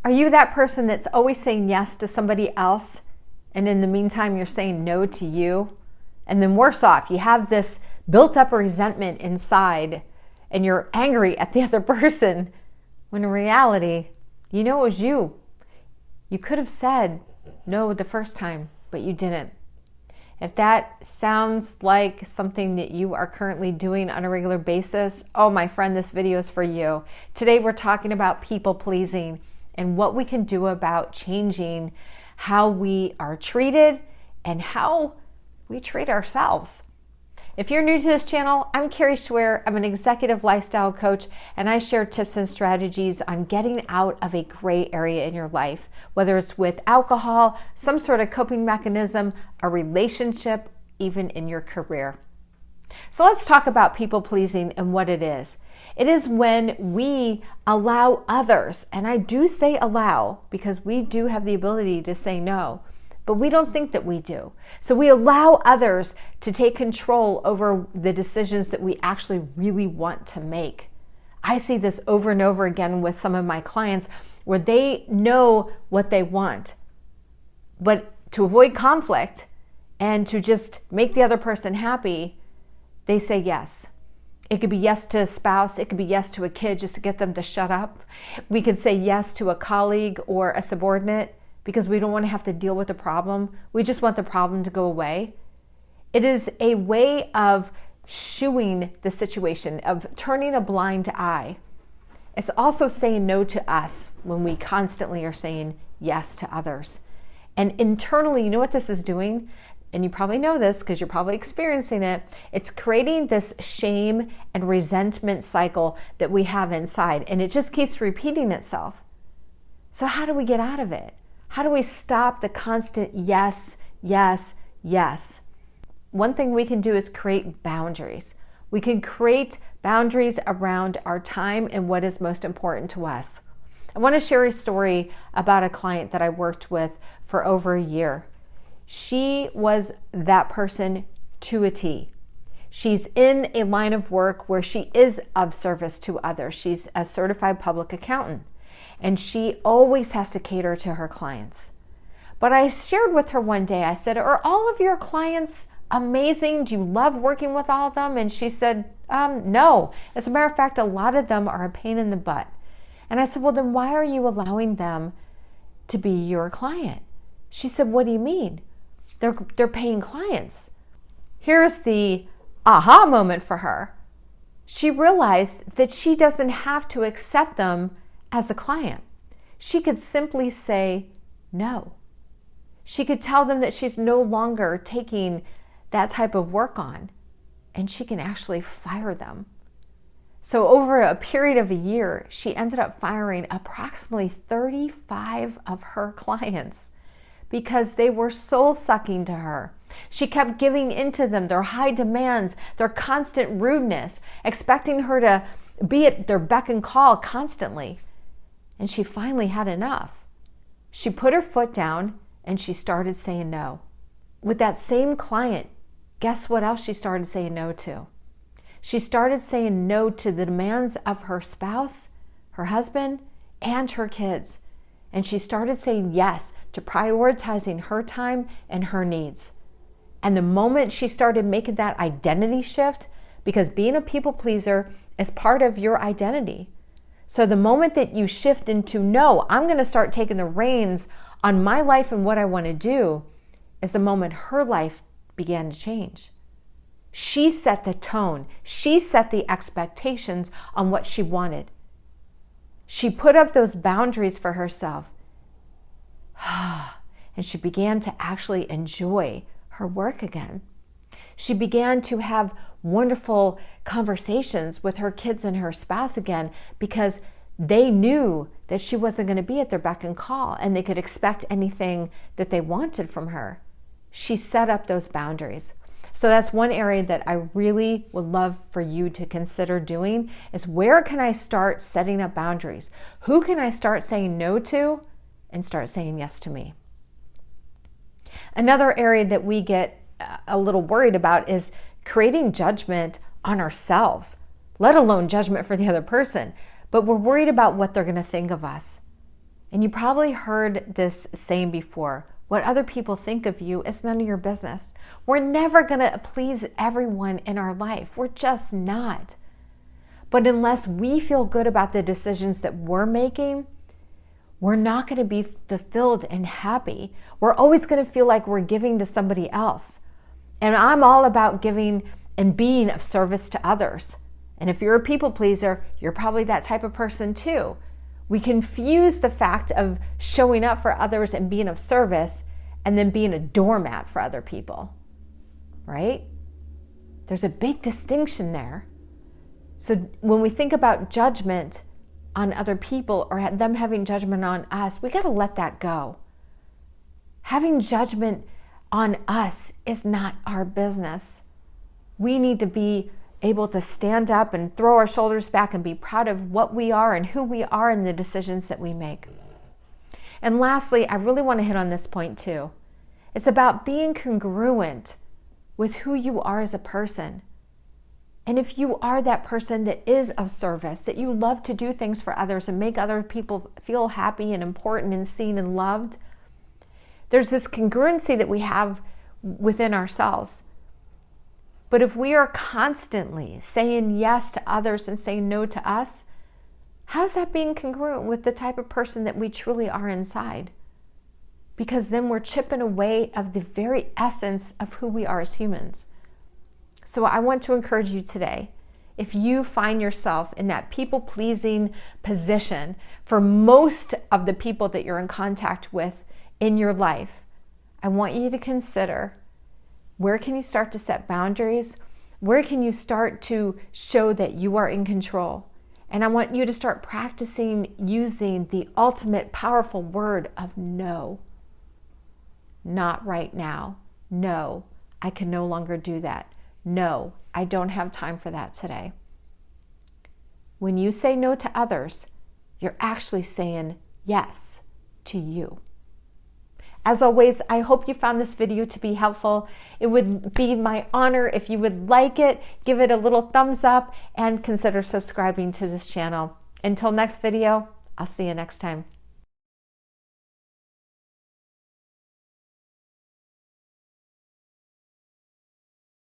Are you that person that's always saying yes to somebody else, and in the meantime, you're saying no to you? And then worse off, you have this built up resentment inside, and you're angry at the other person, when in reality, you know it was you. You could have said no the first time, but you didn't. If that sounds like something that you are currently doing on a regular basis, oh my friend, this video is for you. Today we're talking about people pleasing and what we can do about changing how we are treated and how we treat ourselves. If you're new to this channel, I'm Carrie Schwer. I'm an executive lifestyle coach, and I share tips and strategies on getting out of a gray area in your life, whether it's with alcohol, some sort of coping mechanism, a relationship, even in your career. So let's talk about people pleasing and what it is. It is when we allow others, and I do say allow because we do have the ability to say no, but we don't think that we do. So we allow others to take control over the decisions that we actually really want to make. I see this over and over again with some of my clients where they know what they want, but to avoid conflict and to just make the other person happy, they say yes. It could be yes to a spouse, it could be yes to a kid just to get them to shut up. We could say yes to a colleague or a subordinate because we don't want to have to deal with the problem. We just want the problem to go away. It is a way of shooing the situation, of turning a blind eye. It's also saying no to us when we constantly are saying yes to others. And internally, you know what this is doing? And you probably know this because you're probably experiencing it. It's creating this shame and resentment cycle that we have inside, and it just keeps repeating itself. So how do we get out of it? How do we stop the constant yes, yes, yes? One thing we can do is create boundaries. We can create boundaries around our time and what is most important to us. I want to share a story about a client that I worked with for over a year. She was that person to a T. She's in a line of work where she is of service to others. She's a certified public accountant, and she always has to cater to her clients. But I shared with her one day, I said, are all of your clients amazing? Do you love working with all of them? And she said, no. As a matter of fact, a lot of them are a pain in the butt. And I said, well, then why are you allowing them to be your client? She said, what do you mean? They're paying clients. Here's the aha moment for her. She realized that she doesn't have to accept them as a client. She could simply say no. She could tell them that she's no longer taking that type of work on, and she can actually fire them. So over a period of a year, she ended up firing approximately 35 of her clients because they were soul-sucking to her. She kept giving into them, their high demands, their constant rudeness, expecting her to be at their beck and call constantly. And she finally had enough. She put her foot down and she started saying no. With that same client, guess what else she started saying no to? She started saying no to the demands of her spouse, her husband, and her kids. And she started saying yes to prioritizing her time and her needs. And the moment she started making that identity shift, because being a people pleaser is part of your identity. So the moment that you shift into, no, I'm going to start taking the reins on my life and what I want to do, is the moment her life began to change. She set the tone. She set the expectations on what she wanted. She put up those boundaries for herself. And she began to actually enjoy her work again. She began to have wonderful conversations with her kids and her spouse again because they knew that she wasn't going to be at their beck and call and they could expect anything that they wanted from her. She set up those boundaries. So that's one area that I really would love for you to consider doing is where can I start setting up boundaries? Who can I start saying no to and start saying yes to me? Another area that we get a little worried about is creating judgment on ourselves, let alone judgment for the other person. But we're worried about what they're going to think of us. And you probably heard this saying before, what other people think of you is none of your business. We're never going to please everyone in our life. We're just not. But unless we feel good about the decisions that we're making, we're not going to be fulfilled and happy. We're always going to feel like we're giving to somebody else. And I'm all about giving and being of service to others. And if you're a people pleaser, you're probably that type of person too. We confuse the fact of showing up for others and being of service and then being a doormat for other people, right? There's a big distinction there. So when we think about judgment on other people or them having judgment on us, we got to let that go. Having judgment on us is not our business. We need to be able to stand up and throw our shoulders back and be proud of what we are and who we are and the decisions that we make. And lastly, I really want to hit on this point too. It's about being congruent with who you are as a person. And if you are that person that is of service, that you love to do things for others and make other people feel happy and important and seen and loved, there's this congruency that we have within ourselves. But if we are constantly saying yes to others and saying no to us, how's that being congruent with the type of person that we truly are inside? Because then we're chipping away of the very essence of who we are as humans. So I want to encourage you today, if you find yourself in that people-pleasing position for most of the people that you're in contact with in your life, I want you to consider, where can you start to set boundaries? Where can you start to show that you are in control? And I want you to start practicing using the ultimate powerful word of no. Not right now. No, I can no longer do that. No, I don't have time for that today. When you say no to others, you're actually saying yes to you. As always, I hope you found this video to be helpful. It would be my honor if you would like it, give it a little thumbs up, and consider subscribing to this channel. Until next video, I'll see you next time.